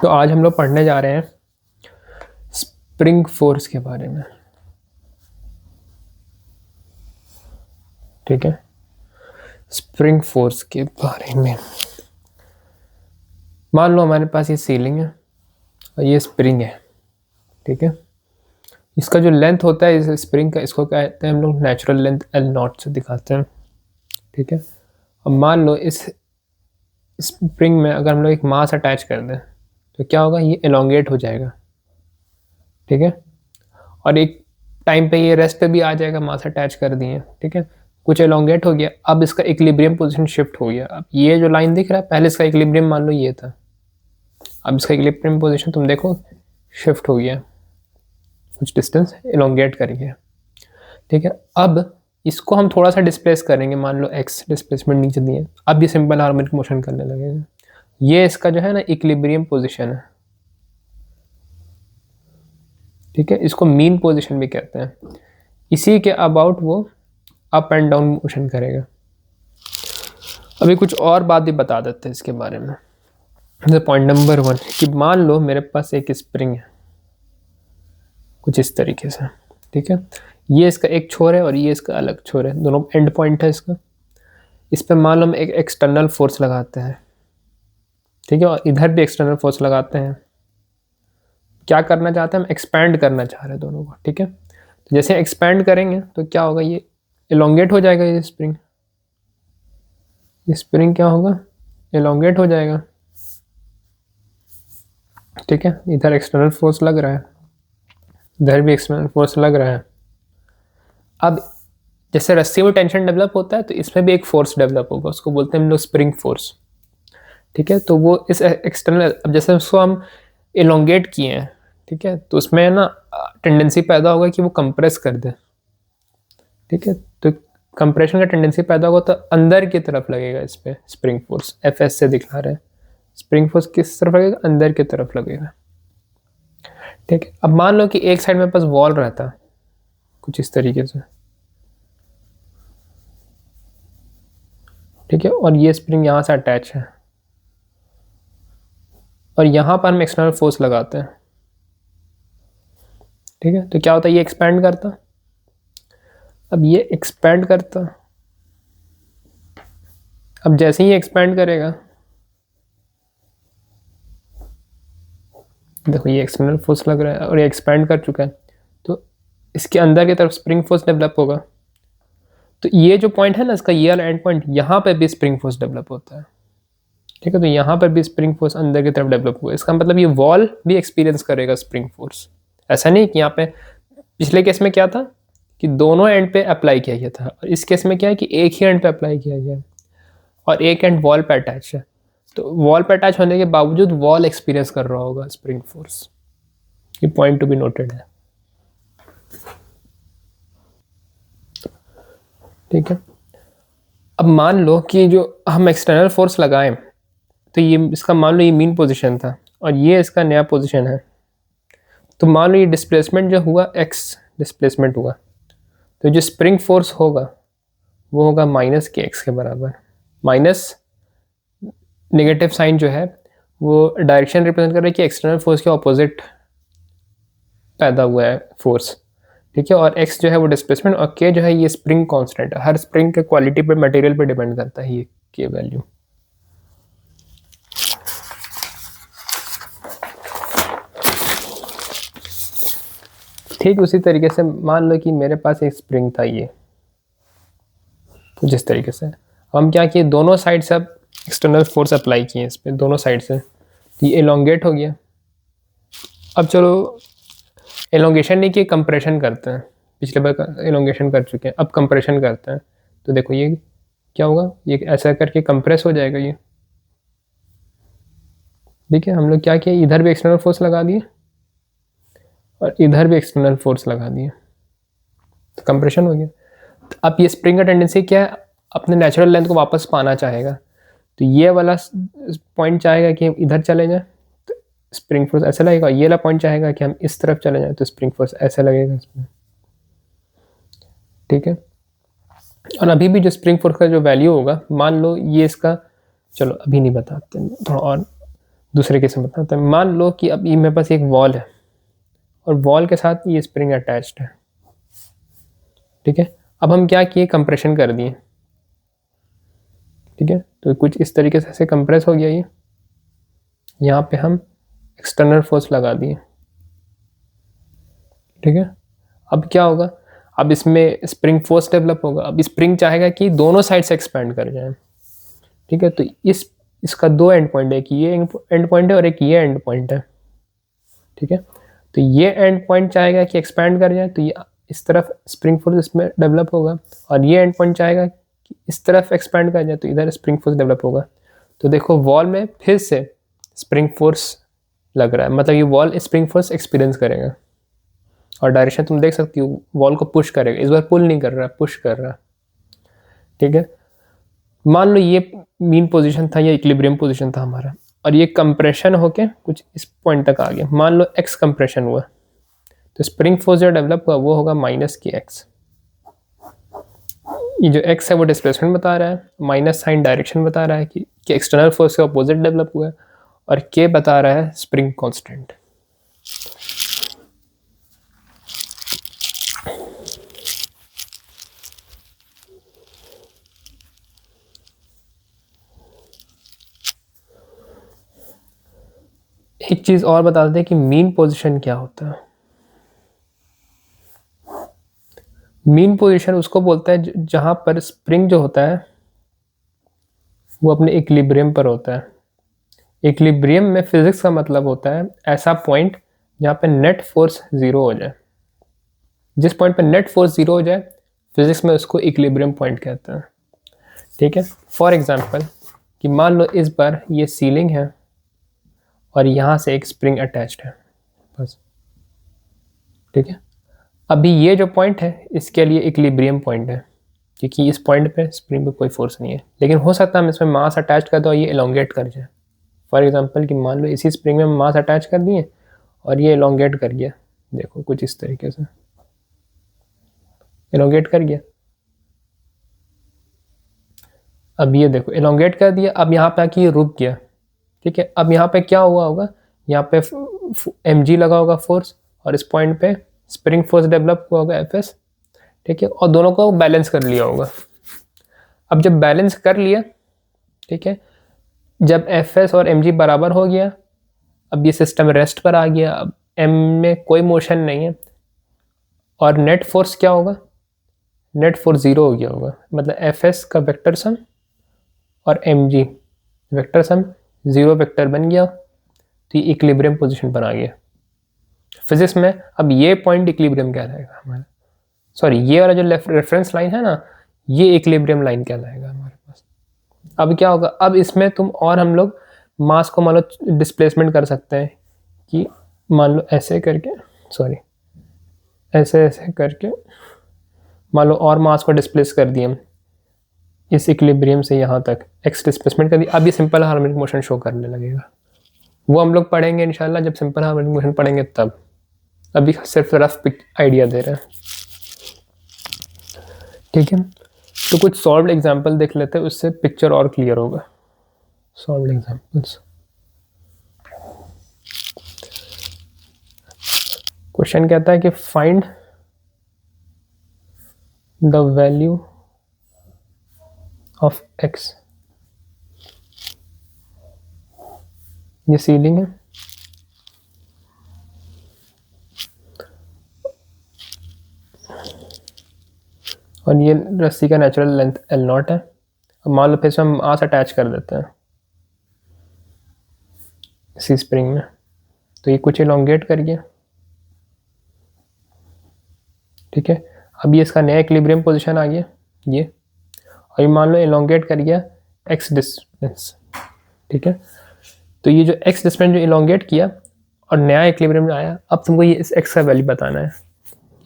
तो आज हम लोग पढ़ने जा रहे हैं स्प्रिंग फोर्स के बारे में। ठीक है, स्प्रिंग फोर्स के बारे में। मान लो हमारे पास ये सीलिंग है और ये स्प्रिंग है। ठीक है, इसका जो लेंथ होता है इस स्प्रिंग का, इसको कहते हैं हम लोग नेचुरल लेंथ L0 से दिखाते हैं। ठीक है, अब मान लो इस स्प्रिंग में अगर हम लोग एक मास अटैच कर दें तो क्या होगा, ये एलोंगेट हो जाएगा। ठीक है, और एक टाइम पे ये रेस्ट पे भी आ जाएगा, मास अटैच कर दिए। ठीक है, कुछ एलोंगेट हो गया, अब इसका इक्विलिब्रियम पोजीशन शिफ्ट हो गया। अब ये जो लाइन दिख रहा है, पहले इसका इक्विलिब्रियम मान लो ये था, अब इसका इक्विलिब्रियम पोजीशन तुम देखो शिफ्ट हो गया, कुछ डिस्टेंस एलोंगेट कर गया। ठीक है, अब इसको हम थोड़ा सा डिस्प्लेस करेंगे, मान लो x डिस्प्लेसमेंट नीचे दिए, अब ये सिंपल हार्मोनिक मोशन करने लगेगा। ये इसका जो है ना इक्विलिब्रियम पोजीशन है। ठीक है, इसको मीन पोजीशन भी कहते हैं। इसी के अबाउट वो अप एंड डाउन मोशन करेगा। अभी कुछ और बात भी बता देते हैं इसके बारे में। पॉइंट नंबर 1 कि मान लो मेरे पास एक स्प्रिंग है कुछ इस तरीके से। ठीक है, ये इसका एक छोर है और ये इसका अलग छोर है, दोनों एंड पॉइंट है इसका। इस पर मान लो हम एक एक्सटर्नल फोर्स लगाते हैं। ठीक है, और इधर भी एक्सटर्नल फोर्स लगाते हैं। क्या करना चाहते हैं हम, एक्सपैंड करना चाह रहे हैं दोनों को। ठीक है, तो जैसे एक्सपैंड करेंगे तो क्या होगा, ये एलोंगेट हो जाएगा। ये स्प्रिंग क्या होगा, एलोंगेट हो जाएगा। ठीक है, इधर एक्सटर्नल फोर्स लग रहा है, इधर भी एक्सटर्नल फोर्स लग रहा है। अब जैसे रस्सी में टेंशन डेवलप होता है तो इसमें भी एक फोर्स डेवलप होगा, उसको बोलते हैं हम लोग स्प्रिंग फोर्स। ठीक है, तो वो इस एक्सटर्नल, अब जैसे उसको हम एलोंगेट किए हैं, ठीक है, तो उसमें ना टेंडेंसी पैदा होगा कि वो कंप्रेस कर दे। ठीक है, तो कंप्रेशन का टेंडेंसी पैदा होगा तो अंदर की तरफ लगेगा इस पर स्प्रिंग फोर्स। Fs से दिखा रहे हैं स्प्रिंग फोर्स किस तरफ लगेगा, अंदर की तरफ लगेगा। ठीक है, अब मान लो कि एक साइड में पास वॉल रहता है कुछ इस तरीके से। ठीक है, और ये स्प्रिंग यहाँ से अटैच है और यहाँ पर हम एक्सटर्नल फोर्स लगाते हैं। ठीक है, तो क्या होता है, ये एक्सपैंड करता, अब ये एक्सपैंड करता। अब जैसे ही एक्सपैंड करेगा, देखो ये एक्सटर्नल फोर्स लग रहा है और ये एक्सपैंड कर चुका है, तो इसके अंदर की तरफ स्प्रिंग फोर्स डेवलप होगा। तो ये जो पॉइंट है ना इसका, ये वाला एंड पॉइंट, यहाँ पर भी स्प्रिंग फोर्स डेवलप होता है। ठीक है, तो यहाँ पर भी स्प्रिंग फोर्स अंदर की तरफ डेवलप हुआ। इसका मतलब ये वॉल भी एक्सपीरियंस करेगा स्प्रिंग फोर्स। ऐसा नहीं कि यहाँ पे, पिछले केस में क्या था कि दोनों एंड पे अप्लाई किया गया था, और इस केस में क्या है कि एक ही एंड पे अप्लाई किया गया और एक एंड वॉल पे अटैच है। तो वॉल पे अटैच होने के बावजूद वॉल एक्सपीरियंस कर रहा होगा स्प्रिंग फोर्स। ये पॉइंट टू बी नोटेड है। ठीक है, अब मान लो कि जो हम एक्सटर्नल फोर्स लगाएं तो ये इसका मान लो ये मीन पोजीशन था और ये इसका नया पोजीशन है। तो मान लो ये डिस्प्लेसमेंट जो हुआ, x डिस्प्लेसमेंट हुआ, तो जो स्प्रिंग फोर्स होगा वो होगा -kx के बराबर। माइनस नेगेटिव साइन जो है वो डायरेक्शन रिप्रेजेंट कर रहा है कि एक्सटर्नल फोर्स के ऑपोजिट पैदा हुआ है फोर्स। ठीक है, और x जो है वो डिस्प्लेसमेंट और k जो है ये स्प्रिंग कांस्टेंट है। हर स्प्रिंग के क्वालिटी पे, मटेरियल पे डिपेंड करता है ये k वैल्यू। ठीक उसी तरीके से मान लो कि मेरे पास एक स्प्रिंग था ये कुछ इस तरीके से। हम क्या किए, दोनों साइड से अब एक्सटर्नल फोर्स अप्लाई किए इस पर, दोनों साइड से, तो ये एलोंगेट हो गया। अब चलो एलोंगेशन नहीं किए, कंप्रेशन करते हैं। पिछले बार एलोंगेशन कर चुके हैं, अब कंप्रेशन करते हैं। तो देखो ये क्या होगा, ये ऐसा करके कंप्रेस हो जाएगा ये। ठीक है, हम लोग क्या किए, इधर भी एक्सटर्नल फोर्स लगा दिए और इधर भी एक्सटर्नल फोर्स लगा दिए, तो कंप्रेशन हो गया। तो अब ये स्प्रिंग का टेंडेंसी क्या है, अपने नेचुरल लेंथ को वापस पाना चाहेगा। तो ये वाला पॉइंट चाहेगा कि हम इधर चले जाएं तो स्प्रिंग फोर्स ऐसे लगेगा, ये वाला पॉइंट चाहेगा कि हम इस तरफ चले जाएं तो स्प्रिंग फोर्स ऐसे लगेगा इसमें। ठीक है, और अभी भी जो स्प्रिंग फोर्स का जो वैल्यू होगा, मान लो ये इसका, चलो अभी नहीं बताते, थोड़ा और दूसरे केस में बताते हैं। मान लो कि अब ये मेरे पास एक वॉल है और वॉल के साथ ये स्प्रिंग अटैच्ड है, ठीक है। अब हम क्या किए, कंप्रेशन कर दिए, ठीक है। तो कुछ इस तरीके से कंप्रेस हो गया ये, यहाँ पे हम एक्सटर्नल फोर्स लगा दिए, ठीक है। अब क्या होगा, अब इसमें स्प्रिंग फोर्स डेवलप होगा। अब स्प्रिंग चाहेगा कि दोनों साइड से एक्सपैंड कर जाए, ठीक है। तो इसका दो एंड पॉइंट है, एक ये एंड पॉइंट है और एक ये एंड पॉइंट है, ठीक है। तो ये एंड पॉइंट चाहेगा कि एक्सपैंड कर जाए, तो ये इस तरफ स्प्रिंग फोर्स इसमें डेवलप होगा, और ये एंड पॉइंट चाहेगा कि इस तरफ एक्सपैंड कर जाए, तो इधर स्प्रिंग फोर्स डेवलप होगा। तो देखो वॉल में फिर से स्प्रिंग फोर्स लग रहा है, मतलब ये वॉल स्प्रिंग फोर्स एक्सपीरियंस करेगा, और डायरेक्शन तुम देख सकती हो, वॉल को पुश करेगा। इस बार पुल नहीं कर रहा, पुश कर रहा, ठीक है। मान लो ये मीन पोजीशन था या इक्विलिब्रियम पोजीशन था हमारा, और ये कंप्रेशन होके कुछ इस पॉइंट तक आ गया। मान लो एक्स कंप्रेशन हुआ, तो स्प्रिंग फोर्स जो डेवलप हुआ वो होगा माइनस के एक्स। ये जो एक्स है वो डिस्प्लेसमेंट बता रहा है, माइनस साइन डायरेक्शन बता रहा है कि एक्सटर्नल फोर्स के अपोजिट डेवलप हुआ है, और के बता रहा है स्प्रिंग कांस्टेंट। एक चीज और बता दें कि मीन पोजीशन क्या होता है। मीन पोजीशन उसको बोलता है जहां पर स्प्रिंग जो होता है वो अपने इक्विलिब्रियम पर होता है। इक्विलिब्रियम में फिजिक्स का मतलब होता है ऐसा पॉइंट जहाँ पे नेट फोर्स जीरो हो जाए। जिस पॉइंट पे नेट फोर्स जीरो हो जाए फिजिक्स में उसको इक्विलिब्रियम पॉइंट कहते हैं, ठीक है। फॉर एग्जांपल कि मान लो इस बार ये सीलिंग है और यहाँ से एक स्प्रिंग अटैच्ड है, बस, ठीक है। अभी ये जो पॉइंट है इसके लिए इक्विलिब्रियम पॉइंट है, क्योंकि इस पॉइंट पे स्प्रिंग पे कोई फोर्स नहीं है, लेकिन हो सकता है हम इसमें मास अटैच कर दो और ये एलोंगेट कर जाए। फॉर एग्जांपल कि मान लो इसी स्प्रिंग में मास अटैच कर दिए और ये एलोंगेट कर गया, देखो कुछ इस तरीके से एलोंगेट कर गया। अब ये देखो एलोंगेट कर दिया, अब यहाँ पे आके ये रुक गया, ठीक है। अब यहाँ पे क्या हुआ होगा, यहाँ पे mg लगा होगा फोर्स, और इस पॉइंट पे स्प्रिंग फोर्स डेवलप हुआ होगा fs, ठीक है, और दोनों को बैलेंस कर लिया होगा। अब जब बैलेंस कर लिया, ठीक है, जब fs और mg बराबर हो गया, अब ये सिस्टम रेस्ट पर आ गया, अब m में कोई मोशन नहीं है, और नेट फोर्स क्या होगा, नेट फोर्स जीरो हो गया होगा, मतलब fs का वेक्टर सम और mg vector sum zero vector बन गया, तो ये इक्विलिब्रियम पोजीशन पर आ गया। फिजिक्स में अब ये पॉइंट इक्विलिब्रियम कहलाएगा हमारा, सॉरी ये वाला जो रेफरेंस लाइन है ना, ये इक्विलिब्रियम लाइन कहलाएगा हमारे पास। अब क्या होगा, अब इसमें तुम और हम लोग मास को मान लो डिस्प्लेसमेंट कर सकते हैं, कि मान लो ऐसे करके, सॉरी ऐसे ऐसे करके मान लो और मास को डिस्प्लेस कर दिए हम इस इक्विलिब्रियम से यहाँ तक, एक्स डिस्प्लेसमेंट कर दिया। अब ये सिंपल हार्मोनिक मोशन शो करने लगेगा, वो हम लोग पढ़ेंगे इंशाल्लाह जब सिंपल हार्मोनिक मोशन पढ़ेंगे तब। अभी सिर्फ रफ आइडिया दे रहे हैं, ठीक है। तो कुछ सॉल्व्ड एग्जांपल देख लेते हैं, उससे पिक्चर और क्लियर होगा। सॉल्व्ड एग्जांपल्स, क्वेश्चन कहता है कि find the value of x. ये सीलिंग है, और ये रस्सी का नेचुरल लेंथ L0 है। अब मान लो फिर से हम मास अटैच कर देते हैं इसी स्प्रिंग में, तो ये कुछ इलोंगेट कर गया, ठीक है। अब ये इसका नया इक्विलिब्रियम पोजीशन आ गया ये, और ये मान लो इलोंगेट कर गया एक्स डिस्टेंस, ठीक है। तो ये जो एक्स डिस्टेंस जो इलोंगेट किया और नया इक्विलिब्रियम में आया, अब तुमको ये इस एक्स का वैल्यू बताना है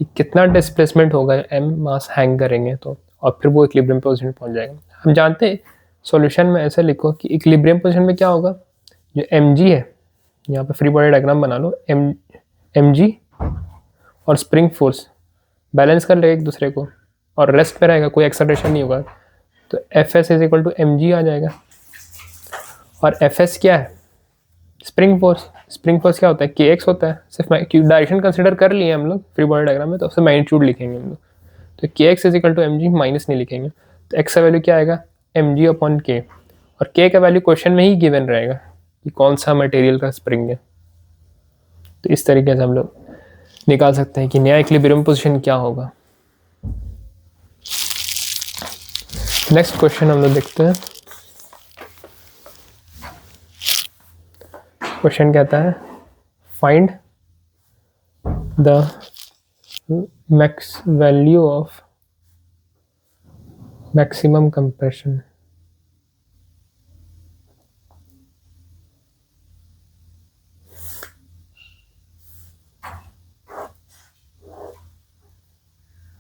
कि कितना डिस्प्लेसमेंट होगा m मास हैंग करेंगे तो, और फिर वो इक्विलिब्रियम पोजीशन पहुंच जाएगा। हम जानते हैं सॉल्यूशन में ऐसे लिखो कि इक्विलिब्रियम पोजीशन में क्या होगा, जो mg है, यहाँ पे फ्री बॉडी डायग्राम बना लो, mg और स्प्रिंग फोर्स बैलेंस कर लेगा एक दूसरे को, और रेस्ट पे रहेगा, कोई एक्सेलरेशन नहीं होगा, तो fs is equal to mg आ जाएगा। और fs क्या है, स्प्रिंग फोर्स क्या होता है, के एक्स होता है। सिर्फ डायरेक्शन कंसिडर कर लिए हम लोग फ्री बॉडी डायग्राम में, तो उससे मैग्नीट्यूड लिखेंगे हम लोग। तो k x is equal to m ji, minus नहीं लिखेंगे, तो एक्स का वैल्यू क्या आएगा, एम जी अपॉन के, और के का वैल्यू क्वेश्चन में ही गिवन रहेगा कि कौन सा मटेरियल का स्प्रिंग है। तो इस तरीके से हम लोग निकाल सकते हैं कि नया इक्विलिब्रियम पोजीशन क्या होगा। नेक्स्ट क्वेश्चन हम लोग देखते हैं। क्वेश्चन कहता है find the max value of maximum compression.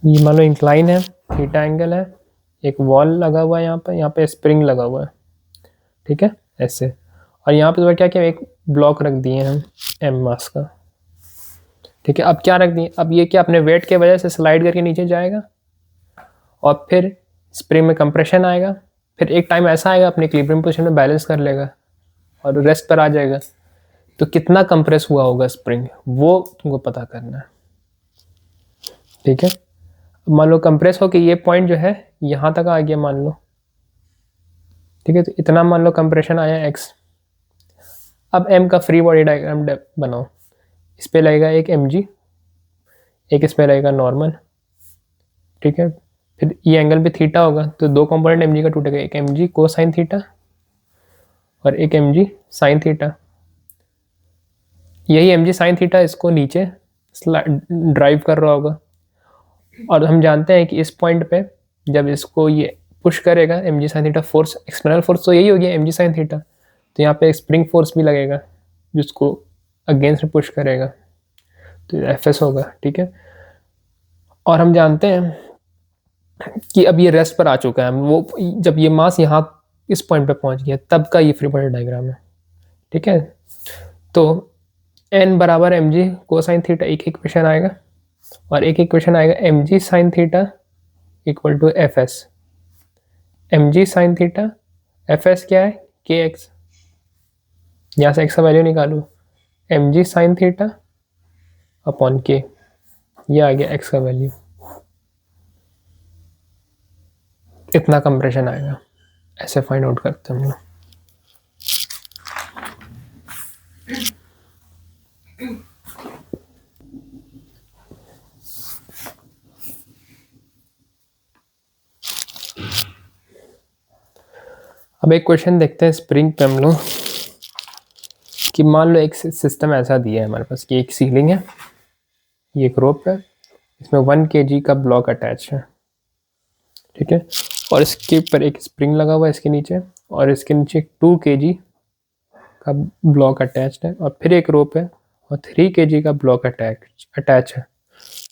ये मान लो इंक्लाइन है, थीटा एंगल है, एक वॉल लगा हुआ है, यहाँ पे स्प्रिंग लगा हुआ है, ठीक है ऐसे, और यहाँ पे क्या क्या एक ब्लॉक रख दिए हम एम मास का, ठीक है। अब क्या रख दिए, अब ये क्या अपने वेट के वजह से स्लाइड करके नीचे जाएगा, और फिर स्प्रिंग में कंप्रेशन आएगा, फिर एक टाइम ऐसा आएगा अपने इक्विलिब्रियम पोजीशन में बैलेंस कर लेगा और रेस्ट पर आ जाएगा। तो कितना कंप्रेस हुआ होगा स्प्रिंग, वो तुमको पता करना है, ठीक है। मान लो कंप्रेस हो कि ये पॉइंट जो है यहाँ तक आ गया मान लो, ठीक है, तो इतना मान लो कंप्रेशन आया एक्स। अब एम का फ्री बॉडी डायग्राम बनाओ, इस पे लगेगा एक एम जी, एक इस पे लगेगा नॉर्मल, ठीक है। फिर ये एंगल भी थीटा होगा, तो दो कंपोनेंट एम जी का टूटेगा, एक एम जी को साइन थीटा और एक एम जी साइन थीटा। यही एम जी साइन थीटा इसको नीचे ड्राइव कर रहा होगा, और हम जानते हैं कि इस पॉइंट पे जब इसको ये पुश करेगा m g sine theta, force external force तो यही होगी एम जी साइन थीटा, तो यहाँ पे स्प्रिंग फोर्स भी लगेगा जिसको अगेंस्ट पुश करेगा, तो एफ एस होगा, ठीक है। और हम जानते हैं कि अब ये रेस्ट पर आ चुका है, वो जब ये मास यहाँ इस पॉइंट पे पहुँच गया तब का ये फ्री बॉडी डायग्राम है, ठीक है। तो एन बराबर एम जी कोसाइन थीटा एक इक्वेशन आएगा, और एक इक्वेशन आएगा m g sine theta equal to f s. M g sine theta, f s क्या है, के एक्स, यहाँ से एक्स का वैल्यू निकालू, m g sine theta upon k, ये आ गया एक्स का वैल्यू, इतना कंप्रेशन आएगा। ऐसे फाइंड आउट करते हैं हम लोग। अब एक क्वेश्चन देखते हैं स्प्रिंग पे हम लोग, कि मान लो एक सिस्टम ऐसा दिया है हमारे पास कि एक सीलिंग है, ये एक रोप है, इसमें 1 kg का ब्लॉक अटैच है, ठीक है, और इसके ऊपर एक स्प्रिंग लगा हुआ है इसके नीचे, और इसके नीचे 2 kg का ब्लॉक अटैच्ड है, और फिर एक रोप है और 3 kg का ब्लॉक अटैच है,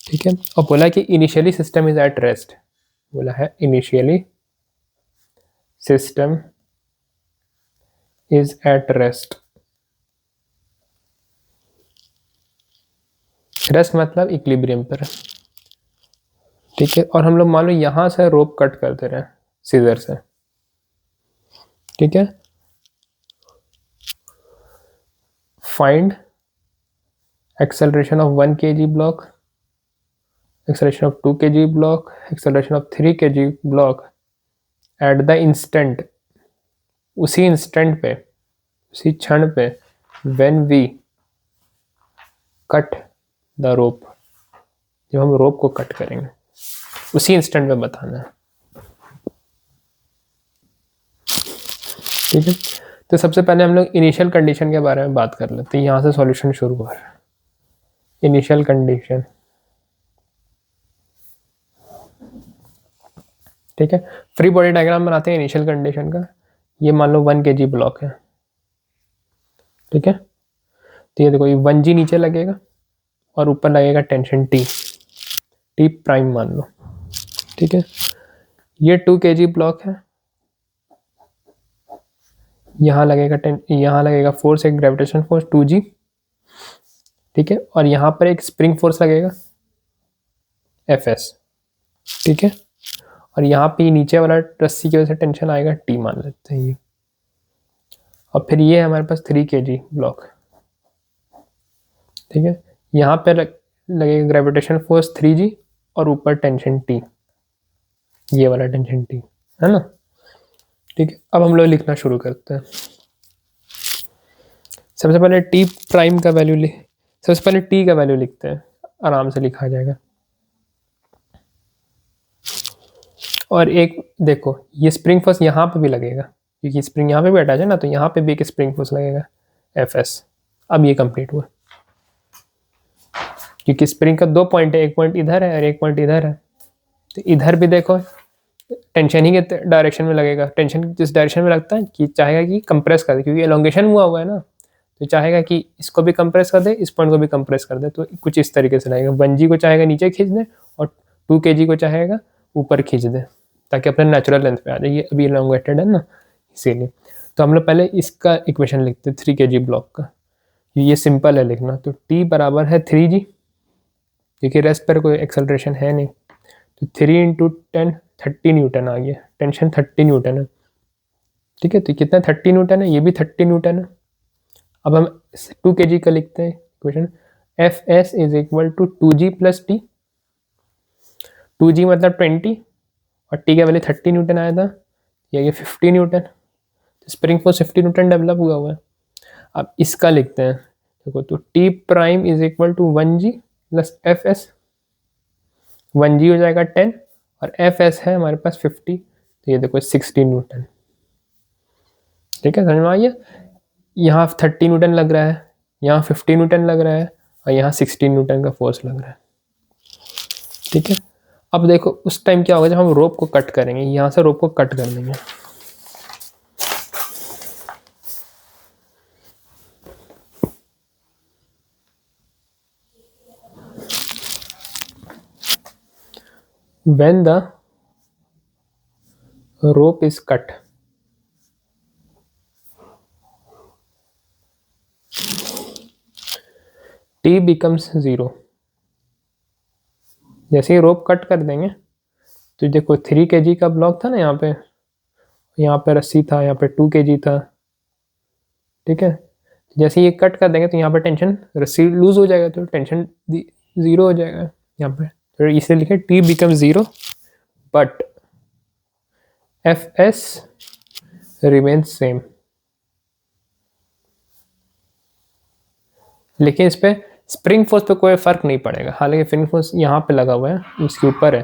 ठीक है। और बोला कि initially system is at rest, बोला है initially system is at rest. Rest मतलब इक्विलिब्रियम पर, ठीक है। और हम लोग मान लो यहाँ से रोप कट करते रहे सीजर से, ठीक है। Find acceleration of 1 kg block, acceleration of 2 kg block, acceleration of 3 kg block at the instant, उसी इंस्टेंट पे, उसी क्षण पे, when we cut the rope, जब हम रोप को कट करेंगे उसी इंस्टेंट में बताना है, ठीक है। तो सबसे पहले हम लोग इनिशियल कंडीशन के बारे में बात कर लेते हैं, यहाँ से सॉल्यूशन शुरू हो रहा है। इनिशियल कंडीशन, ठीक है, फ्री बॉडी डायग्राम बनाते हैं इनिशियल कंडीशन का। ये मान लो 1 kg ब्लॉक है, ठीक है, तो ये देखो ये 1G नीचे लगेगा और ऊपर लगेगा टेंशन T प्राइम मान लो, ठीक है। ये 2 kg ब्लॉक है, यहाँ लगेगा फोर्स, एक ग्रेविटेशन फोर्स 2G, ठीक है, और यहाँ पर एक स्प्रिंग फोर्स लगेगा Fs, ठीक है, और यहाँ पे नीचे वाला रस्सी की वजह से टेंशन आएगा T मान लेते हैं ये। और फिर ये है हमारे पास 3 kg ब्लॉक, ठीक है। यहाँ पे लगेगा ग्रेविटेशन फोर्स 3g और ऊपर टेंशन T, ये वाला टेंशन T है ना, ठीक है। अब हम लोग लिखना शुरू करते हैं। सबसे पहले T प्राइम का वैल्यू सबसे पहले T का वैल्यू लिखते हैं, आराम से लिखा जाएगा। और एक देखो ये स्प्रिंग फोर्स यहाँ पे भी लगेगा, क्योंकि स्प्रिंग यहाँ पे भी अटैच है ना, तो यहाँ पे भी एक स्प्रिंग फोर्स लगेगा Fs। अब ये कंप्लीट हुआ, क्योंकि स्प्रिंग का 2 पॉइंट है, एक पॉइंट इधर है और एक पॉइंट इधर है, तो इधर भी देखो टेंशन ही के डायरेक्शन में लगेगा। टेंशन जिस डायरेक्शन में लगता है कि चाहेगा कि कंप्रेस कर दे, क्योंकि एलोंगेशन हुआ है ना, तो चाहेगा कि इसको भी कंप्रेस कर दे, इस पॉइंट को भी कंप्रेस कर दे। तो कुछ इस तरीके से लगेगा, 1g को चाहेगा नीचे खींच दे और 2 kg को चाहेगा ऊपर खींच दे, ताकि अपने नेचुरल लेंथ पे आ जाए। ये अभी एलोंगेटेड है ना, इसीलिए। तो हम लोग पहले इसका इक्वेशन लिखते हैं 3 kg ब्लॉक का, ये सिंपल है लिखना। तो T बराबर है 3g, क्योंकि रेस्ट पर कोई एक्सेलरेशन है नहीं, तो 3 × 10 30 न्यूटन आ गया। टेंशन 30 न्यूटन है, ठीक है। तो कितना 30 न्यूटन है, ये भी 30 न्यूटन है। अब हम 2 kg का लिखते हैं equation, Fs is equal to 2g plus T. 2g मतलब 20 और टी का वैल्यू 30 न्यूटन आया था, ये 50 न्यूटन। तो स्प्रिंग फोर्स 50 न्यूटन डेवलप हुआ है। अब इसका लिखते हैं, देखो तो T prime is equal to 1g plus Fs। 1g हो जाएगा 10 और Fs है हमारे पास 50, तो ये देखो 60 न्यूटन, ठीक है। समझ में आ गया, यहाँ 30 न्यूटन लग रहा है, यहाँ 50 न्यूटन लग रहा है और यहाँ 60 न्यूटन का फोर्स लग रहा है, ठीक है। अब देखो उस टाइम क्या होगा जब हम रोप को कट करेंगे, यहाँ से रोप को कट कर देंगे। When the rope is cut, T becomes 0। जैसे ही रोप कट कर देंगे तो देखो 3 kg का ब्लॉक था ना, यहाँ पे रस्सी था, यहाँ पे 2 kg था, ठीक है। जैसे ही ये कट कर देंगे तो यहाँ पे टेंशन, रस्सी लूज हो जाएगा तो टेंशन 0 हो जाएगा यहाँ पे। तो इसे लिखे T becomes 0 but Fs remains same। लेकिन इस पे स्प्रिंग फोर्स पे कोई फर्क नहीं पड़ेगा, हालांकि स्प्रिंग फोर्स यहाँ पे लगा हुआ है, उसके ऊपर है,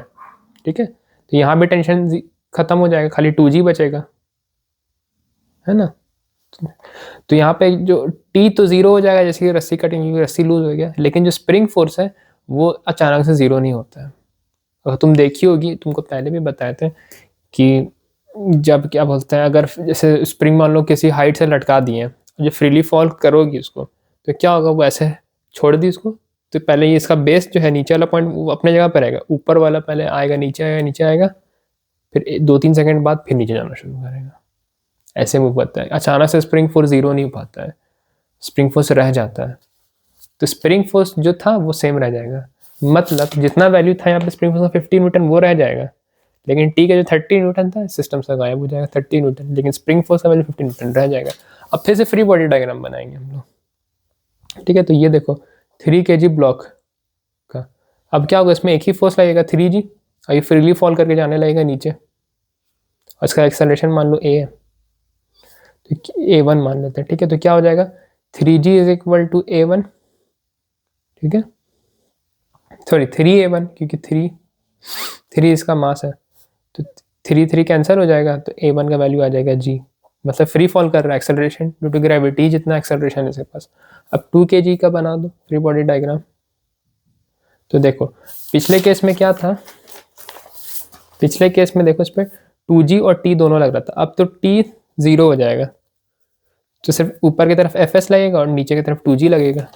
ठीक है। तो यहाँ भी टेंशन खत्म हो जाएगा, खाली 2g बचेगा, है ना। तो यहाँ पे जो T तो 0 हो जाएगा जैसे कि रस्सी कटेंगे, रस्सी लूज हो गया, लेकिन जो स्प्रिंग फोर्स है वो अचानक से 0 नहीं होता है। अगर तुम देखी होगी, तुमको पहले भी बताए थे कि जब क्या बोलते हैं, अगर जैसे स्प्रिंग मान लो किसी हाइट से लटका दिए हैं, जो फ्रीली फॉल करोगी उसको, तो क्या होगा, वो ऐसे छोड़ दी उसको, तो पहले ये इसका बेस जो है नीचे वाला पॉइंट वो अपने जगह पर रहेगा, ऊपर वाला पहले आएगा, नीचे आएगा, फिर 2-3 सेकंड बाद फिर नीचे जाना शुरू करेगा, ऐसे मूव करता है। अचानक से स्प्रिंग फोर्स 0 नहीं हो पाता है, स्प्रिंग फोर्स रह जाता है। तो स्प्रिंग फोर्स जो था वो सेम रह जाएगा, मतलब जितना वैल्यू था यहाँ पे स्प्रिंग फोर्स का 50 न्यूटन वो रह जाएगा, लेकिन टी का जो 30 न्यूटन था सिस्टम से गायब हो जाएगा 30 न्यूटन, लेकिन स्प्रिंग फोर्स का वैल्यू 50 न्यूटन रह जाएगा। अब फिर से फ्री बॉडी डायग्राम बनाएंगे हम लोग, ठीक है। तो ये देखो 3 kg ब्लॉक का, अब क्या होगा, इसमें एक ही फोर्स लगेगा 3g, और ये फ्रीली फॉल करके जाने लगेगा नीचे, और इसका एक्सेलरेशन मान लो a है, तो a1 मान लेते हैं, ठीक है। तो क्या हो जाएगा 3g is equal to a1, ठीक है, सॉरी 3a1, क्योंकि 3 इसका मास है, तो 3 कैंसिल हो जाएगा, तो a1 का वैल्यू आ जाएगा g, मतलब फ्री फॉल कर रहा है, एक्सेलरेशन ड्यू टू ग्रेविटी जितना एक्सेलरेशन है इसके पास। अब 2 kg का बना दो फ्री बॉडी डायग्राम। तो देखो पिछले केस में क्या था, पिछले केस में देखो इस पर 2g और t दोनों लग रहा था, अब तो t 0 हो जाएगा, तो सिर्फ ऊपर की तरफ Fs लगेगा और नीचे की तरफ 2g लगेगा।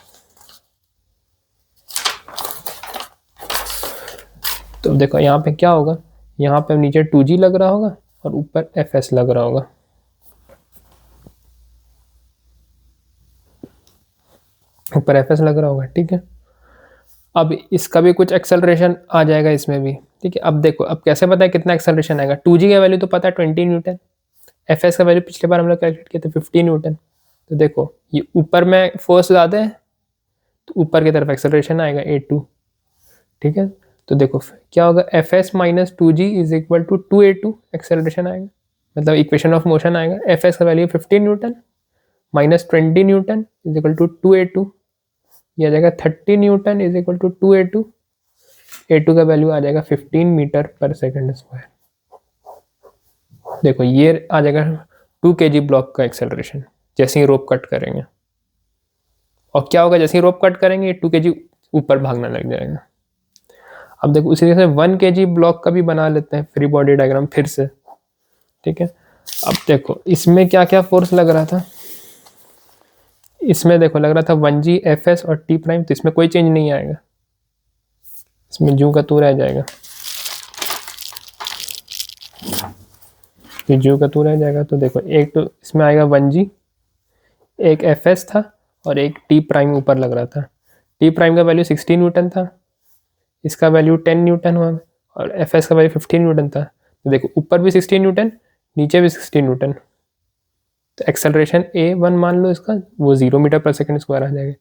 तो देखो यहाँ पे क्या होगा, यहाँ पे नीचे 2g लग रहा होगा और ऊपर Fs लग रहा होगा, ऊपर Fs लग रहा होगा, ठीक है। अब इसका भी कुछ एक्सेलरेशन आ जाएगा इसमें भी, ठीक है। अब देखो अब कैसे पता है कितना एक्सेलरेशन आएगा, 2g का वैल्यू तो पता है 20 न्यूटन, एफ एस का वैल्यू पिछले बार हम लोग कैलकुलेट किए थे 50 न्यूटन। तो देखो ये ऊपर में फोर्स ज़्यादा है तो ऊपर की तरफ एक्सेलरेशन आएगा a2, ठीक है। तो देखो क्या होगा, F S minus 2g is equal to 2a2 acceleration आएगा, मतलब इक्वेशन ऑफ मोशन आएगा। एफ एस का value 15 newton minus 20 newton is equal to 2a2, ये आ जाएगा 30 Newton is equal to 2a2। a2 का वैल्यू आ जाएगा 15 मीटर पर सेकंड स्क्वायर। देखो ये आ जाएगा 2 kg ब्लॉक का एक्सेलरेशन जैसे ही रोप कट करेंगे। और क्या होगा, जैसे ही रोप कट करेंगे ये 2 kg ऊपर भागने लग जाएगा। अब देखो उसी तरह से 1 kg ब्लॉक का भी बना लेते हैं फ्री बॉडी डायग्राम फिर से, ठीक है। अब देखो इसमें क्या क्या फोर्स लग रहा था, इसमें देखो लग रहा था 1g fs और t प्राइम, तो इसमें कोई चेंज नहीं आएगा, इसमें जू का तू रह जाएगा, ये जू का तू रह जाएगा। तो देखो एक तो इसमें आएगा 1g, एक fs था और एक t प्राइम ऊपर लग रहा था। t प्राइम का वैल्यू 16 न्यूटन था, इसका वैल्यू 10 न्यूटन हुआ और fs का वैल्यू 15 न्यूटन था। तो देखो ऊपर भी 16 न्यूटन नीचे भी 16 न्यूटन, तो एक्सेलरेशन a1 मान लो इसका वो 0 मीटर पर सेकंड स्क्वायर आ जाएगा।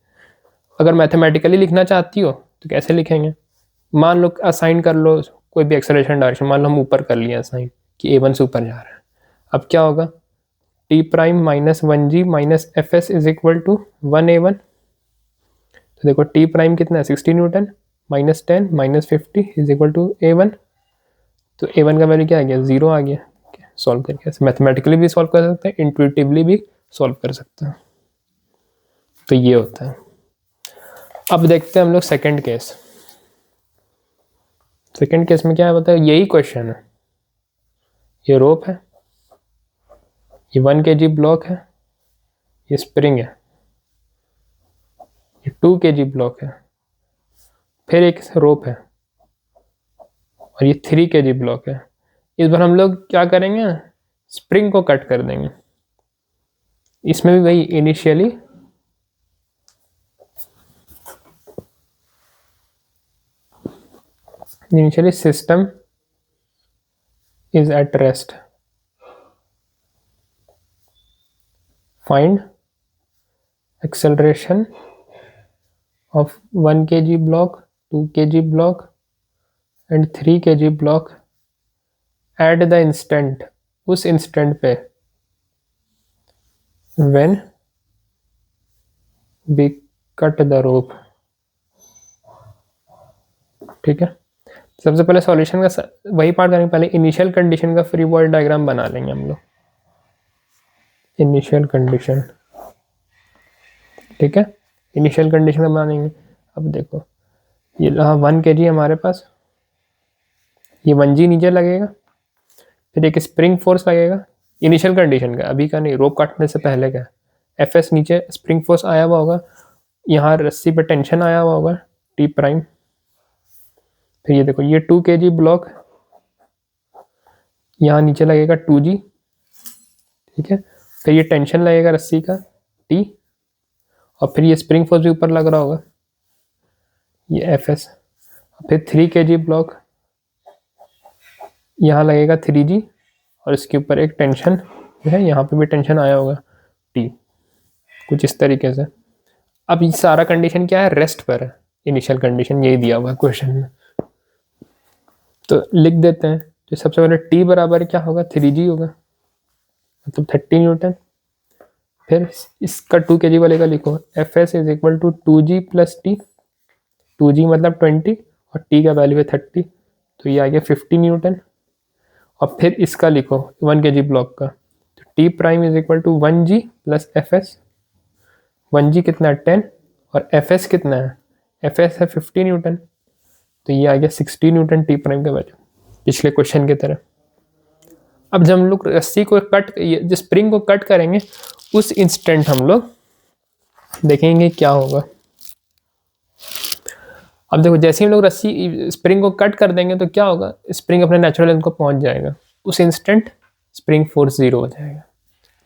अगर मैथमेटिकली लिखना चाहती हो तो कैसे लिखेंगे, मान लो असाइन कर लो कोई भी एक्सेलरेशन डायरेक्शन, मान लो हम ऊपर कर लिया असाइन कि a1 से ऊपर जा रहा है। अब क्या होगा, t prime minus 1g minus fs is equal to 1a1। तो देखो t प्राइम कितना है 60 newton minus 10 minus 50 is equal to a1। तो a1 का वैल्यू क्या आ गया, 0 आ गया। सॉल्व करके ऐसे मैथमेटिकली भी सॉल्व कर सकते हैं, इंट्यूटिवली भी सॉल्व कर सकते हैं। तो ये होता है। अब देखते हैं हम लोग सेकंड केस। सेकंड केस में क्या है बताओ, यही क्वेश्चन है। ये रोप है, ये 1 kg ब्लॉक है, ये स्प्रिंग है, ये 2 kg ब्लॉक है, फिर एक रोप है और ये 3 kg ब्लॉक है। इस बार हम लोग क्या करेंगे, स्प्रिंग को कट कर देंगे। इसमें भी वही initially system is at rest, find acceleration of 1 kg block, 2 kg block and 3 kg block at the instant, उस इंस्टेंट पे when we cut the rope, ठीक है। सबसे पहले सॉल्यूशन का वही पार्ट करेंगे, पहले इनिशियल कंडीशन का फ्री बॉडी डायग्राम बना लेंगे हम लोग। इनिशियल कंडीशन, ठीक है, इनिशियल कंडीशन का बनाएंगे। अब देखो ये 1 kg हमारे पास, ये 1g नीचे लगेगा, फिर एक स्प्रिंग फोर्स लगेगा इनिशियल कंडीशन का, अभी का नहीं, रोप काटने से पहले का। fs नीचे स्प्रिंग फोर्स आया हुआ होगा, यहाँ रस्सी पे टेंशन आया हुआ होगा t प्राइम। फिर ये देखो ये 2 kg ब्लॉक, यहाँ नीचे लगेगा 2g, ठीक है। फिर ये टेंशन लगेगा रस्सी का t, और फिर ये स्प्रिंग फोर्स भी ऊपर लग रहा होगा, ये fs। फिर 3 kg ब्लॉक, यहाँ लगेगा 3g और इसके ऊपर एक टेंशन है, यहाँ पे भी टेंशन आया होगा t, कुछ इस तरीके से। अब ये सारा कंडीशन क्या है, रेस्ट पर है, इनिशियल कंडीशन यही दिया हुआ क्वेश्चन में। तो लिख देते हैं, तो सबसे पहले t बराबर क्या होगा, 3g होगा, मतलब 30 न्यूटन। फिर इसका 2 kg वाले का लिखो, fs is equal to 2g plus T, 2g मतलब 20 और t का वैल्यू है 30, तो ये आ गया 50 न्यूटन। और फिर इसका लिखो 1 kg ब्लॉक का, तो t prime is equal to 1g plus fs, 1g कितना है 10 और fs कितना है, fs है 50 न्यूटन, तो ये आ गया 60 न्यूटन t प्राइम का वैल्यू, पिछले क्वेश्चन की तरह। अब जब हम लोग रस्सी को कट, जो स्प्रिंग को कट करेंगे उस इंस्टेंट हम लोग देखेंगे क्या होगा। अब देखो जैसे ही हम लोग रस्सी स्प्रिंग को कट कर देंगे तो क्या होगा, स्प्रिंग अपने नेचुरल लेंथ को पहुंच जाएगा, उस इंस्टेंट स्प्रिंग फोर्स 0 हो जाएगा।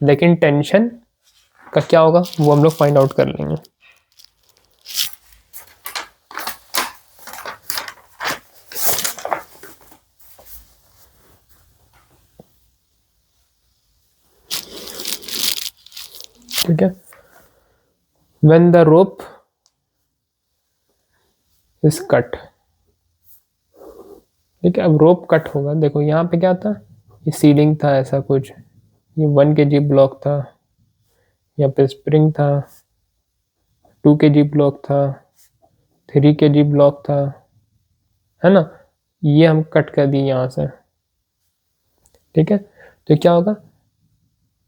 लेकिन टेंशन का क्या होगा वो हम लोग फाइंड आउट कर लेंगे। ठीक है। When the rope is cut, ठीक है। अब रोप कट होगा, देखो यहाँ पे क्या था, ये सीलिंग था ऐसा कुछ, ये 1 kg ब्लॉक था, यहाँ पे स्प्रिंग था, 2 kg ब्लॉक था, 3 kg ब्लॉक था, है ना। ये हम कट कर दिए यहाँ से, ठीक है। तो क्या होगा,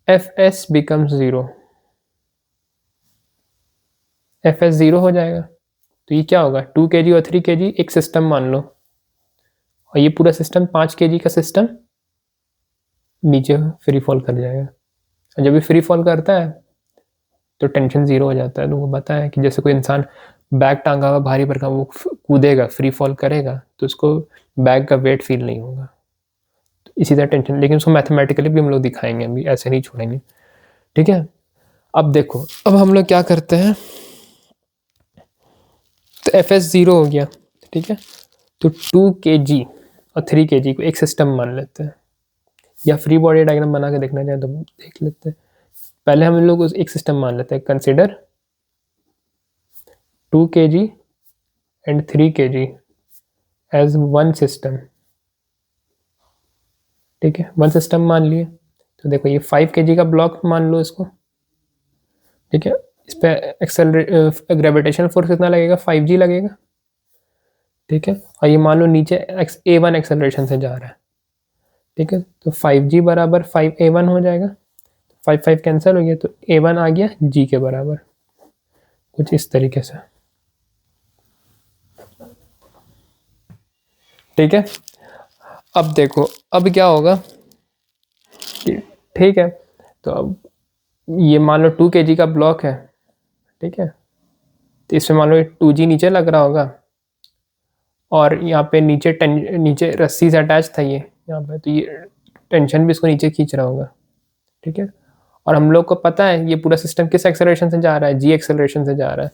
Fs बिकम्स 0, Fs 0 हो जाएगा। तो ये क्या होगा, 2 kg और 3 kg एक सिस्टम मान लो, और ये पूरा सिस्टम 5 kg का सिस्टम नीचे फ्री फॉल कर जाएगा। और जब ये फ्री फॉल करता है तो टेंशन 0 हो जाता है। तुमको पता है कि जैसे कोई इंसान बैग टांगा हुआ भारी भरकम, वो कूदेगा, फ्री फॉल करेगा, तो उसको बैग का वेट फील नहीं होगा। तो इसी तरह टेंशन, लेकिन उसको मैथमेटिकली भी हम लोग दिखाएंगे, अभी ऐसे नहीं छोड़ेंगे, ठीक है। अब देखो, अब हम लोग क्या करते हैं, तो Fs 0 हो गया, ठीक है। तो 2 kg और 3 kg को एक सिस्टम मान लेते हैं, या फ्री बॉडी डायग्राम बना के देखना चाहे तो देख लेते हैं। पहले हम लोग उस एक सिस्टम मान लेते हैं, consider 2 kg and 3 kg as one system, ठीक है। वन सिस्टम मान लिए, तो देखो ये 5 kg का ब्लॉक मान लो इसको, ठीक है। इस पर ग्रेविटेशनल फोर्स कितना लगेगा, 5g लगेगा, ठीक है। और ये मान लो नीचे a1 एक्सेलरेशन से जा रहा है, ठीक है। तो 5g बराबर 5a1 हो जाएगा, 5 5 कैंसिल हो गया, तो a1 आ गया g के बराबर, कुछ इस तरीके से, ठीक है। अब देखो, अब क्या होगा, ठीक है। तो अब ये मान लो 2 kg का ब्लॉक है, ठीक है। तो इसमें मान लो 2g नीचे लग रहा होगा, और यहाँ पे नीचे रस्सी से अटैच था ये यहाँ पे, तो ये टेंशन भी इसको नीचे खींच रहा होगा, ठीक है। और हम लोग को पता है ये पूरा सिस्टम किस एक्सेलरेशन से जा रहा है, जी एक्सेलरेशन से जा रहा है।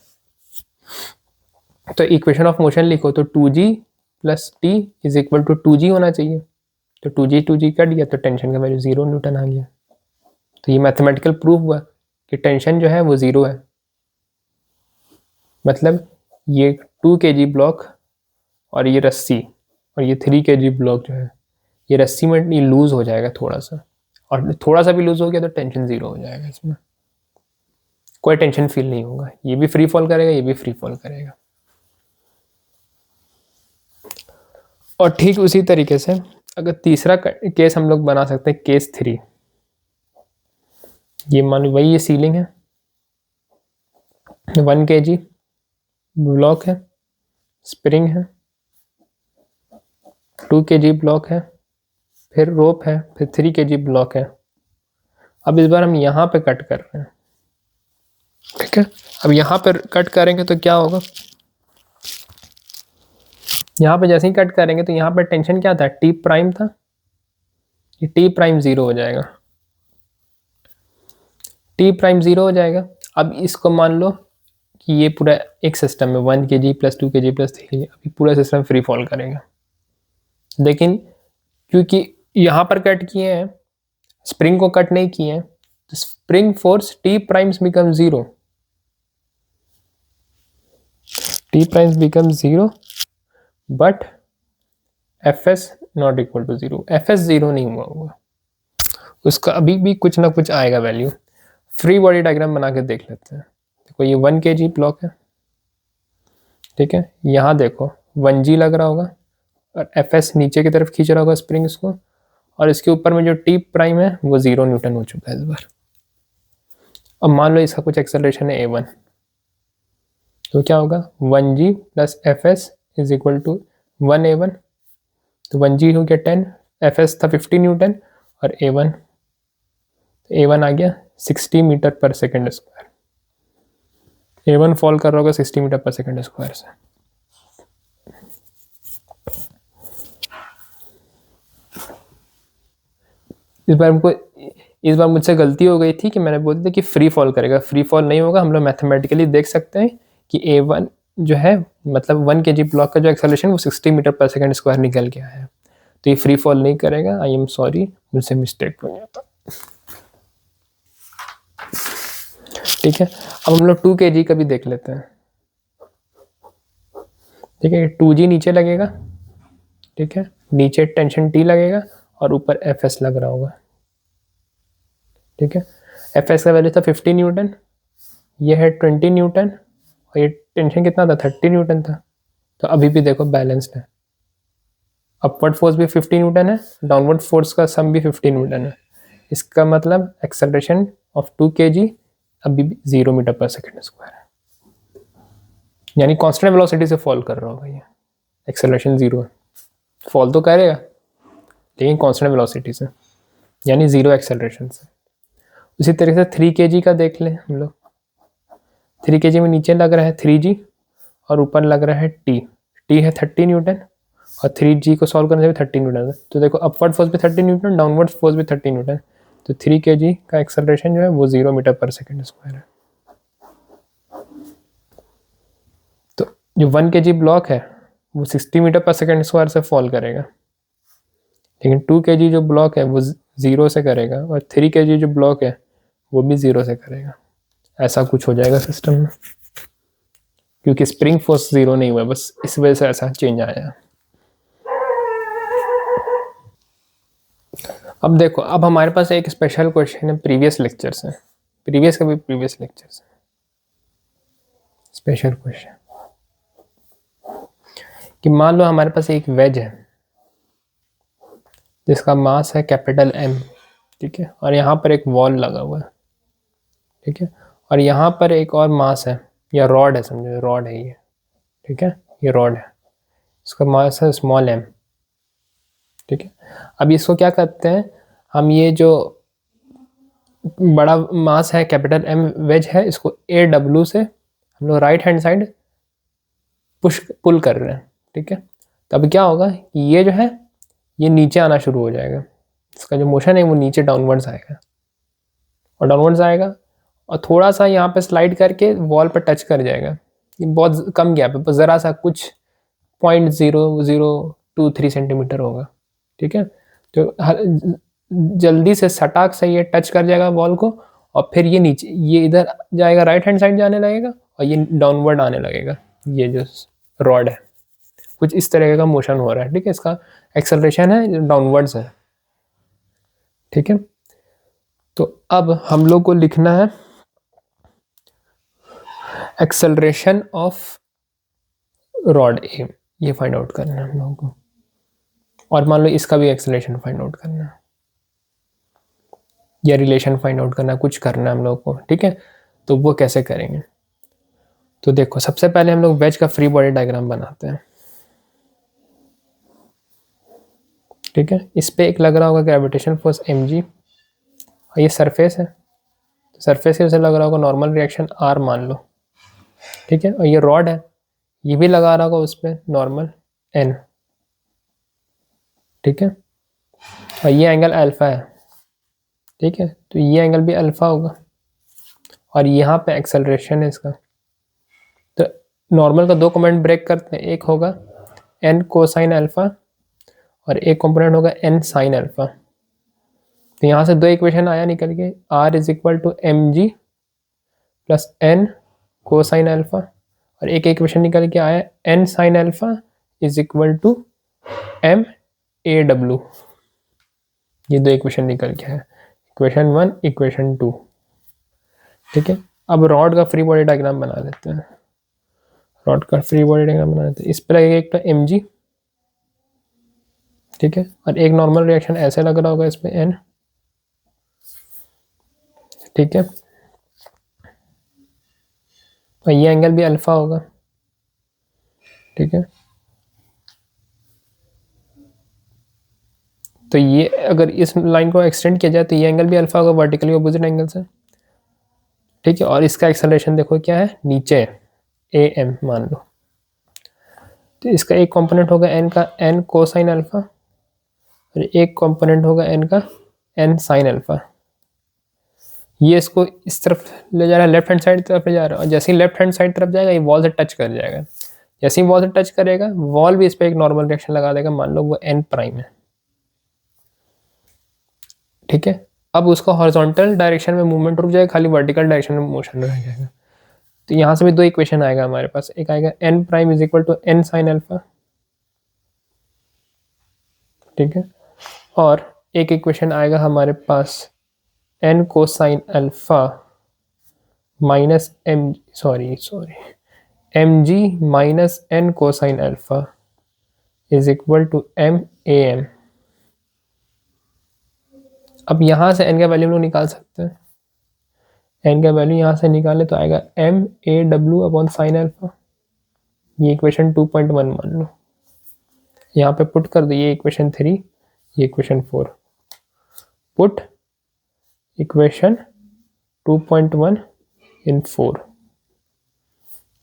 तो इक्वेशन ऑफ मोशन लिखो, तो 2g plus T is equal to 2g होना चाहिए। तो 2g कट गया, तो टेंशन का वैल्यू 0 न्यूटन आ गया। तो ये मैथमेटिकल प्रूफ हुआ कि टेंशन जो है वो 0 है। मतलब ये 2 kg ब्लॉक और ये रस्सी और ये 3 kg ब्लॉक जो है, ये रस्सी में ये लूज हो जाएगा थोड़ा सा, और थोड़ा सा भी लूज हो गया तो टेंशन 0 हो जाएगा, इसमें कोई टेंशन फील नहीं होगा। ये भी फ्री फॉल करेगा, ये भी फ्री फॉल करेगा। और ठीक उसी तरीके से अगर तीसरा केस हम लोग बना सकते हैं, केस 3। ये मान लो वही ये सीलिंग है, 1 kg ब्लॉक है, स्प्रिंग है, 2 kg ब्लॉक है, फिर रोप है, फिर 3 kg ब्लॉक है। अब इस बार हम यहाँ पे कट कर रहे हैं, ठीक है। अब यहाँ पर कट करेंगे तो क्या होगा, यहाँ पे जैसे ही कट करेंगे तो यहाँ पर टेंशन क्या था, टी प्राइम था, ये टी प्राइम 0 हो जाएगा, टी प्राइम 0 हो जाएगा। अब इसको मान लो कि ये पूरा एक सिस्टम है, 1 kg plus 2 kg plus 3 kg, अभी पूरा सिस्टम फ्री फॉल करेगा। लेकिन क्योंकि यहाँ पर कट किए हैं, स्प्रिंग को कट नहीं किए हैं, तो spring force T primes become 0, T primes become 0, but Fs not equal to 0। Fs 0 नहीं हुआ होगा, उसका अभी भी कुछ ना कुछ आएगा वैल्यू। फ्री बॉडी डायग्राम बना के देख लेते हैं। देखो ये 1 kg ब्लॉक है, ठीक है। यहाँ देखो 1g लग रहा होगा, और Fs नीचे की तरफ खींच रहा होगा स्प्रिंग इसको, और इसके ऊपर में जो टी प्राइम है वो 0 न्यूटन हो चुका है इस बार। अब मान लो इसका कुछ एक्सेलरेशन है a1, तो क्या होगा 1g plus Fs is equal to 1a1। तो 1g हो गया 10, Fs था 50 न्यूटन, और a1, तो a1 आ गया 60 मीटर पर सेकेंड स्क्वायर। a1 फॉल कर रहा होगा 60 मीटर पर सेकेंड स्क्वायर से। इस बार मुझसे गलती हो गई थी कि मैंने बोल दिया कि फ्री फॉल करेगा, फ्री फॉल नहीं होगा। हम लोग मैथमेटिकली देख सकते हैं कि a1 जो है, मतलब 1 kg ब्लॉक का जो एक्सेलरेशन वो 60 मीटर पर सेकेंड स्क्वायर निकल गया है, तो ये फ्री फॉल नहीं करेगा। आई एम सॉरी, मुझसे मिस्टेक हो गया था। ठीक है, अब हम लोग 2 kg का भी देख लेते हैं। ठीक है, 2G नीचे लगेगा, ठीक है, नीचे टेंशन T लगेगा और ऊपर Fs लग रहा होगा। ठीक है, Fs का वैल्यू था 50 न्यूटन, ये है 20 न्यूटन और ये टेंशन कितना था, 30 न्यूटन था। तो अभी भी देखो बैलेंस्ड है, अपवर्ड फोर्स भी 50 न्यूटन है, डाउनवर्ड फोर्स का सम भी 50 न्यूटन है। इसका मतलब एक्सेलरेशन ऑफ 2 kg अभी भी 0 मीटर पर सेकेंड स्क्वायर है, यानी कांस्टेंट वेलोसिटी से फॉल कर रहा होगा ये, एक्सेलरेशन 0 है, फॉल तो करेगा लेकिन कांस्टेंट वेलोसिटी से, यानी 0 एक्सेलरेशन से। उसी तरीके से 3 kg का देख लें हम लोग। 3 kg में नीचे लग रहा है 3G और ऊपर लग रहा है T है 30 न्यूटन और 3G को सॉल्व करने से भी 30 न्यूटन है। तो देखो अपवर्ड फोर्स भी 30 न्यूटन, डाउनवर्ड फोर्स भी 30 न्यूटन। तो 3 kg का एक्सेलरेशन जो है वो 0 मीटर पर सेकेंड स्क्वायर है। तो जो 1 kg ब्लॉक है वो 60 मीटर पर सेकेंड स्क्वायर से फॉल करेगा, लेकिन 2 kg जो ब्लॉक है वो 0 से करेगा और 3 kg जो ब्लॉक है वो भी 0 से करेगा। ऐसा कुछ हो जाएगा सिस्टम में, क्योंकि स्प्रिंग फोर्स 0 नहीं हुआ, बस इस वजह से ऐसा चेंज आया। अब देखो, अब हमारे पास एक स्पेशल क्वेश्चन है प्रीवियस लेक्चर से, प्रीवियस लेक्चर से स्पेशल क्वेश्चन कि मान लो हमारे पास एक वेज है जिसका मास है कैपिटल M, ठीक है, और यहाँ पर एक वॉल लगा हुआ है, ठीक है, और यहाँ पर एक और मास है या रॉड है, समझो रॉड है ये, ठीक है, ये रॉड है, इसका मास है स्मॉल m, ठीक है। अब इसको क्या करते हैं हम, ये जो बड़ा मास है कैपिटल M वेज है, इसको AW से हम लोग राइट हैंड साइड पुल कर रहे हैं, ठीक है। तब क्या होगा कि ये जो है ये नीचे आना शुरू हो जाएगा, इसका जो मोशन है वो नीचे डाउनवर्ड्स आएगा और डाउनवर्ड्स आएगा और थोड़ा सा यहाँ पे स्लाइड करके वॉल पर टच कर जाएगा। ये बहुत कम गैप है, बस ज़रा सा कुछ 0.0023 सेंटीमीटर होगा, ठीक है। तो जल्दी से सटाक से ये टच कर जाएगा वॉल को और फिर ये नीचे, ये इधर जाएगा, राइट हैंड साइड जाने लगेगा और ये डाउनवर्ड आने लगेगा। ये जो रॉड है कुछ इस तरह का मोशन हो रहा है, ठीक है, इसका एक्सेलरेशन है डाउनवर्ड्स है, ठीक है। तो अब हम लोग को लिखना है एक्सेलरेशन ऑफ रॉड ए, ये फाइंड आउट करना है हम लोगों को, और मान लो इसका भी एक्सेलरेशन फाइंड आउट करना है या रिलेशन फाइंड आउट करना, कुछ करना है हम लोग को, ठीक है। तो वो कैसे करेंगे, तो देखो सबसे पहले हम लोग वेज का फ्री बॉडी डायग्राम बनाते हैं, ठीक है। इस पे एक लग रहा होगा ग्रेविटेशन फोर्स mg और ये सरफेस है, तो सरफेस से लग रहा होगा नॉर्मल रिएक्शन r मान लो, ठीक है। और ये रॉड है, ये भी लगा रहा होगा उस पर नॉर्मल n, ठीक है, और ये एंगल अल्फा है, ठीक है, तो ये एंगल भी अल्फा होगा और यहाँ पे एक्सेलरेशन है इसका। तो नॉर्मल का दो कंपोनेंट ब्रेक करते हैं, एक होगा n कोसाइन अल्फा और एक कंपोनेंट होगा n साइन अल्फा। तो यहाँ से दो इक्वेशन आया निकल के, r is equal to mg plus n cosine alpha, और एक इक्वेशन निकल के आया n sine alpha is equal to m AW। ये दो इक्वेशन निकल के है, इक्वेशन 1 इक्वेशन 2, ठीक है। अब रॉड का फ्री बॉडी डायग्राम बना लेते हैं, रॉड का फ्री बॉडी डायग्राम बना लेते हैं। इस पर लगेगा एक तो mg, ठीक है, और एक नॉर्मल रिएक्शन ऐसे लग रहा होगा इस पे n, ठीक है, और ये एंगल भी अल्फा होगा, ठीक है। तो ये अगर इस लाइन को एक्सटेंड किया जाए तो ये एंगल भी अल्फा होगा वर्टिकली ऑपोजिट एंगल से, ठीक है। और इसका एक्सेलरेशन देखो क्या है, नीचे am मान लो, तो इसका एक कंपोनेंट होगा n का n कोसाइन अल्फा और एक कंपोनेंट होगा n का n साइन अल्फा। ये इसको इस तरफ ले जा रहा है, लेफ्ट हैंड साइड तरफ ले जा रहा है, और जैसे ही लेफ्ट हैंड साइड तरफ जाएगा ये वॉल से टच कर जाएगा। जैसे ही वॉल से टच करेगा वॉल भी इस पर एक नॉर्मल रिएक्शन लगा देगा, मान लो वो n प्राइम है, ठीक है। अब उसका हॉरिजॉन्टल डायरेक्शन में मूवमेंट रुक जाएगा, खाली वर्टिकल डायरेक्शन में मोशन रह जाएगा। तो यहाँ से भी दो इक्वेशन आएगा हमारे पास, एक आएगा N prime is equal to N sine alpha, ठीक है, और एक इक्वेशन आएगा हमारे पास N cosine alpha minus M ji minus N cosine alpha is equal to M A M. अब यहाँ से एन का वैल्यू हम लोग निकाल सकते हैं, एन का वैल्यू यहाँ से निकाले तो आएगा M A W upon sine alpha, ये इक्वेशन 2.1 मान लो, यहाँ पे पुट कर दो, ये इक्वेशन 3, ये इक्वेशन 4, पुट इक्वेशन 2.1 इन 4,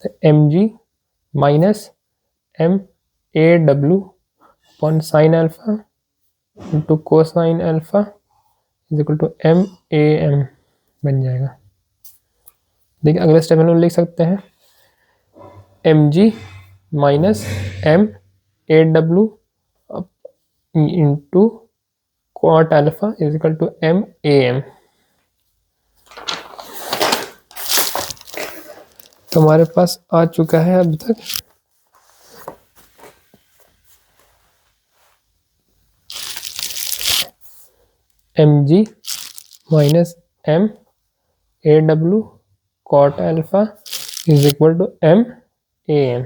तो M ji minus M A W upon sine alpha into cosine alpha is equal to M A M बन जाएगा। देखिए अगले स्टेप में हम लिख सकते हैं M ji minus M A W into cot alpha is equal to M A M. तो हमारे पास आ चुका है अब तक M ji minus M A W cot alpha is equal to M A M,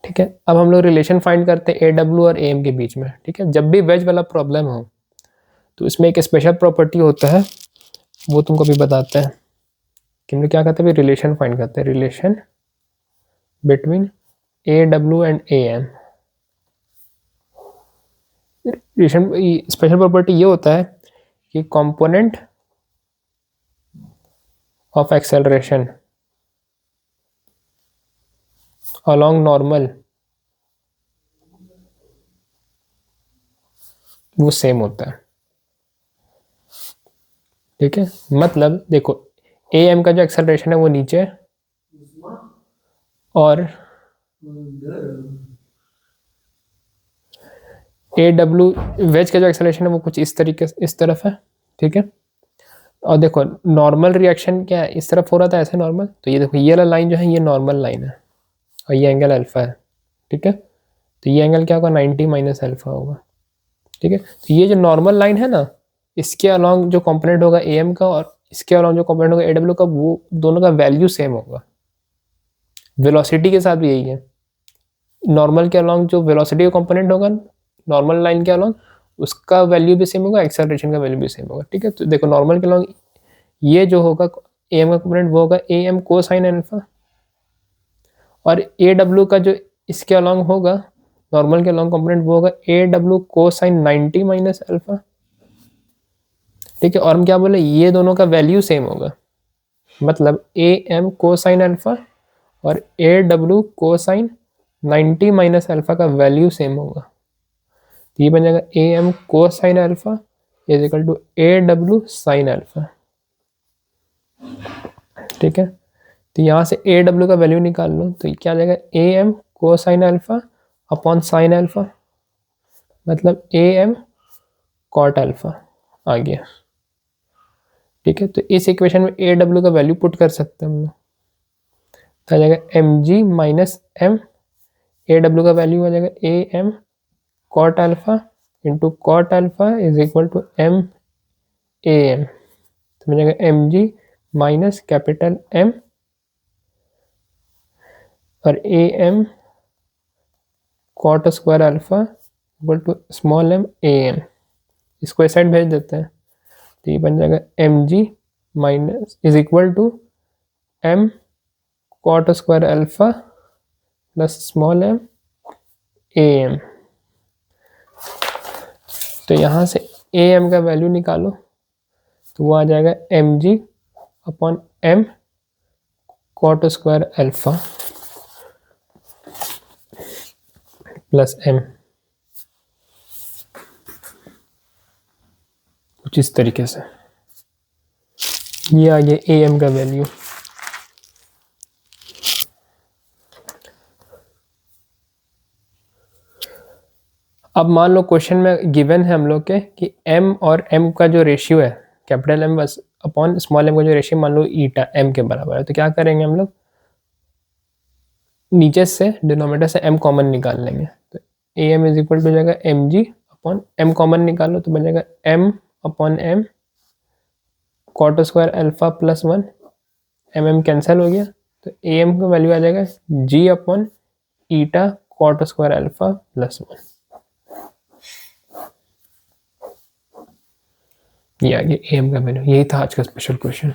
ठीक है। अब हम लोग रिलेशन फाइंड करते हैं ए डब्ल्यू और ए एम के बीच में, ठीक है। जब भी वेज वाला प्रॉब्लम हो तो इसमें एक स्पेशल प्रॉपर्टी होता है, वो तुमको भी बताते हैं कि हम लोग क्या करते हैं, रिलेशन फाइंड करते हैं, relation between A W and A M. Relation special property ये होता है कि component of acceleration along normal वो सेम होता है, ठीक है। मतलब देखो ए एम का जो एक्सेलरेशन है वो नीचे और ए डब्ल्यू वेज का जो एक्सेलरेशन है वो कुछ इस तरीके से इस तरफ है, ठीक है। और देखो नॉर्मल रिएक्शन क्या है, इस तरफ हो रहा था ऐसे नॉर्मल, तो ये देखो ये वाला लाइन जो है ये नॉर्मल लाइन है और ये एंगल अल्फा है, ठीक है। तो ये एंगल क्या होगा 90 माइनस अल्फा होगा, ठीक है। तो ये जो नॉर्मल लाइन है ना, इसके अलॉन्ग जो कंपोनेंट होगा ए एम का और इसके अलॉन्ग जो कंपोनेंट होगा ए डब्ल्यू का, वो दोनों का वैल्यू सेम होगा। वेलोसिटी के साथ भी यही है, नॉर्मल के अलॉन्ग जो वेलोसिटी का कंपोनेंट होगा नॉर्मल लाइन के अलॉन्ग, उसका वैल्यू भी सेम होगा, एक्सेलरेशन का वैल्यू भी सेम होगा, ठीक है। तो देखो नॉर्मल के अलॉन्ग ये जो होगा ए एम का कंपोनेंट वो होगा ए एम कोसाइन अल्फा, और ए डब्ल्यू का जो इसके अलॉन्ग होगा नॉर्मल के अलॉन्ग कंपोनेंट वो होगा ए डब्ल्यू कोसाइन 90 माइनस अल्फा, ठीक है। और हम क्या बोले, ये दोनों का वैल्यू सेम होगा, मतलब ए एम कोसाइन अल्फा और A W cosine 90 minus alpha का वैल्यू सेम होगा। तो ये बन जाएगा A M cosine alpha is equal to A W sine alpha, ठीक है। तो यहाँ से ए डब्ल्यू का वैल्यू निकाल लो, तो क्या आ जाएगा A M cosine alpha upon sine alpha, मतलब ए एम कॉट अल्फा आ गया, ठीक है। तो इस इक्वेशन में ए डब्ल्यू का वैल्यू पुट कर सकते हैं हम लोग, तो आ जाएगा M ji minus M, A W का वैल्यू आ जाएगा A M cot alpha into cot alpha is equal to M A M, तो मिल जाएगा एम जी माइनस कैपिटल एम और ए M cot square alpha equal to small M A M, इसको इस side भेज देते हैं, तो ये बन जाएगा M ji minus is equal to M cot square alpha plus small M A M. तो यहाँ से ए एम का वैल्यू निकालो, तो वो आ जाएगा M G upon M cot square alpha plus M, कुछ इस तरीके से ये आ गया ए एम का वैल्यू। अब मान लो क्वेश्चन में गिवन है हम लोग के कि m और m का जो रेशियो है, capital M upon small m का जो रेशियो मान लो ईटा m के बराबर है, तो क्या करेंगे हम लोग, नीचे से डिनोमिनेटर से m कॉमन निकाल लेंगे, तो am इज इक्वल टू हो जाएगा mg अपॉन m कॉमन निकालो तो बन जाएगा m upon m cot square alpha plus 1, mm cancel हो गया, तो am का वैल्यू आ जाएगा g upon eta cot square alpha plus 1। ये आ गया am का वैल्यू। यही था आज का स्पेशल क्वेश्चन।